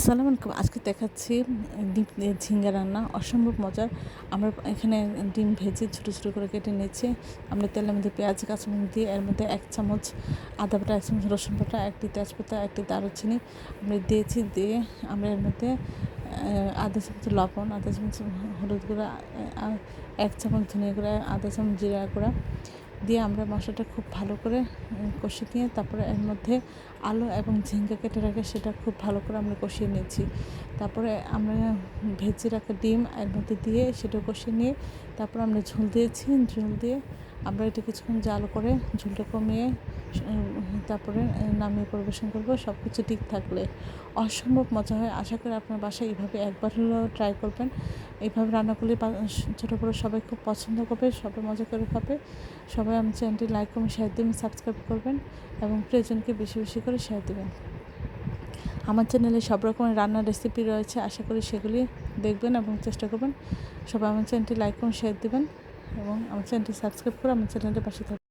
আসসালামু আলাইকুম। আজকে দেখাচ্ছি ডিম দিয়ে ঝিঙ্গা রান্না, অসম্ভব মজার। আমরা এখানে ডিম ভেজে ছোটো ছোটো করে কেটে নিয়েছি। আমরা তেলের মধ্যে পেঁয়াজ কাঁচামরিচ দিয়ে এর মধ্যে 1 চামচ আদা বাটা, 1 চামচ রসুন বাটা, 1টি তেজপাতা, 1টি দারুচিনি আমরা দিয়েছি। দিয়ে আমরা এর মধ্যে আধা চামচ লবণ, আধা চামচ হলুদ গুঁড়া, 1 চামচ ধনিয়া গুঁড়া, আধা চামচ জিরা গুঁড়া দিয়ে আমরা মশলাটা খুব ভালো করে কষিয়ে নিয়ে তারপরে এর মধ্যে আলু এবং ঝিঙ্গা কেটে রাখে সেটা খুব ভালো করে আমরা কষিয়ে নিয়েছি। তারপরে আমরা ভেজে রাখা ডিম এর মধ্যে দিয়ে সেটা কষিয়ে নিয়ে তারপর আমরা ঝোল দিয়েছি। ঝোল দিয়ে আমরা এটা কিছুক্ষণ জাল করে ঝোলটা কমিয়ে তারপরে নামিয়ে পরিবেশন করব। সব কিছু ঠিক থাকলে অসম্ভব মজা হয়। আশা করি আপনার বাসায় এইভাবে একবার হলেও ট্রাই করবেন। এইভাবে রান্না করলে ছোটো বড়ো সবাই খুব পছন্দ করবে, সবাই মজা করে খাবে। সবাই আমার চ্যানেলটি লাইক এবং শেয়ার দিবেন, সাবস্ক্রাইব করবেন এবং প্রিয়জনকে বেশি বেশি করে শেয়ার দেবেন। আমার চ্যানেলে সব রকমের রান্নার রেসিপি রয়েছে, আশা করি সেগুলি দেখবেন এবং চেষ্টা করবেন। সবাই আমার চ্যানেলটি লাইক এবং শেয়ার দেবেন এবং আমার চ্যানেলটি সাবস্ক্রাইব করে আমার চ্যানেলের পাশে থাকবেন।